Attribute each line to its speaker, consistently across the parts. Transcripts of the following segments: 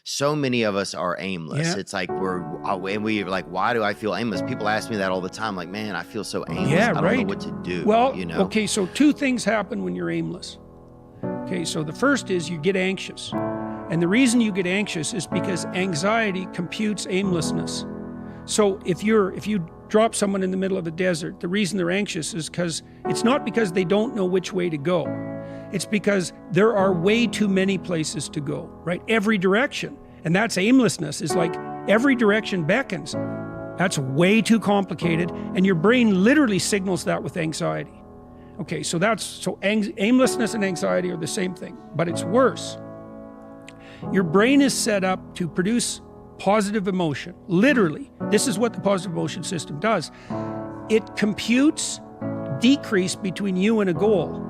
Speaker 1: so many of us are aimless.
Speaker 2: Yeah.
Speaker 1: It's like we're like, why do I feel aimless? People ask me that all the time. Like, man, I feel so aimless.
Speaker 2: Yeah,
Speaker 1: I don't
Speaker 2: right.
Speaker 1: know what to do.
Speaker 2: Well,
Speaker 1: you know?
Speaker 2: okay, so two things happen when you're aimless. Okay, so the first is you get anxious. And the reason you get anxious is because anxiety computes aimlessness. So if you drop someone in the middle of a desert, the reason they're anxious is because it's not because they don't know which way to go. It's because there are way too many places to go, right? Every direction. And that's aimlessness, is like every direction beckons. That's way too complicated, and your brain literally signals that with anxiety. Okay, so aimlessness and anxiety are the same thing, but it's worse. Your brain is set up to produce positive emotion. Literally, this is what the positive emotion system does. It computes decrease between you and a goal.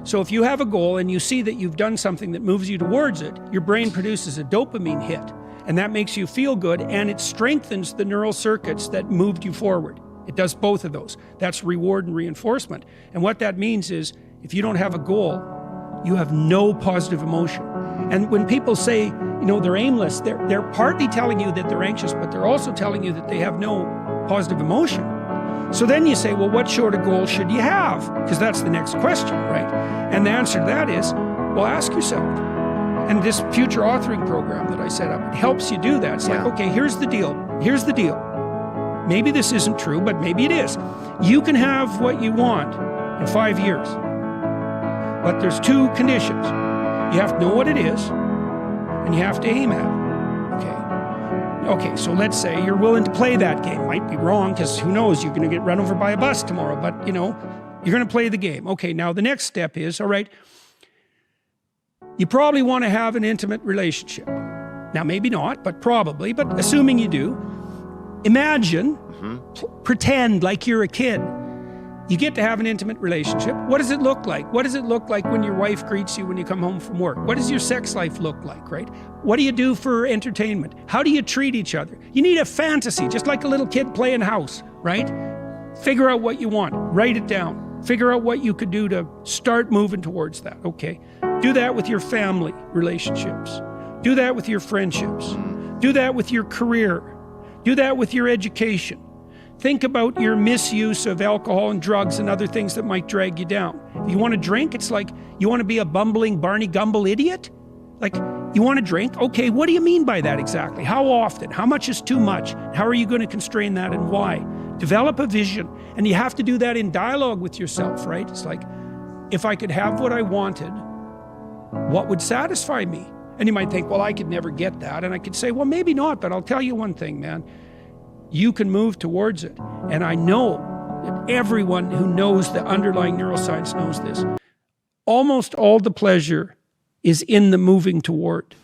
Speaker 2: So if you have a goal and you see that you've done something that moves you towards it, your brain produces a dopamine hit, and that makes you feel good, and it strengthens the neural circuits that moved you forward. It does both of those. That's reward and reinforcement. And what that means is, if you don't have a goal, you have no positive emotion. And when people say, you know, they're aimless, they're partly telling you that they're anxious, but they're also telling you that they have no positive emotion. So then you say, well, what sort of goal should you have? Because that's the next question, right? And the answer to that is, well, ask yourself. And this future authoring program that I set up, it helps you do that. It's like, okay, here's the deal. Here's the deal. Maybe this isn't true, but maybe it is. You can have what you want in 5 years. But there's two conditions. You have to know what it is, and you have to aim at it. Okay, so let's say you're willing to play that game. Might be wrong, because who knows, you're going to get run over by a bus tomorrow, but you know, you're going to play the game. Okay, now the next step is, all right, you probably want to have an intimate relationship. Now, maybe not, but probably, but assuming you do, imagine, pretend like you're a kid. You get to have an intimate relationship. What does it look like? What does it look like when your wife greets you when you come home from work? What does your sex life look like, right? What do you do for entertainment? How do you treat each other? You need a fantasy, just like a little kid playing house, right? Figure out what you want. Write it down. Figure out what you could do to start moving towards that, okay? Do that with your family relationships. Do that with your friendships. Do that with your career. Do that with your education. Think about your misuse of alcohol and drugs and other things that might drag you down. If you want to drink, it's like, you want to be a bumbling Barney Gumble idiot? Like, you want to drink? Okay, what do you mean by that exactly? How often? How much is too much? How are you going to constrain that, and why? Develop a vision, and you have to do that in dialogue with yourself, right? It's like, if I could have what I wanted, what would satisfy me? And you might think, well, I could never get that. And I could say, well, maybe not, but I'll tell you one thing, man. You can move towards it. And I know that everyone who knows the underlying neuroscience knows this. Almost all the pleasure is in the moving toward.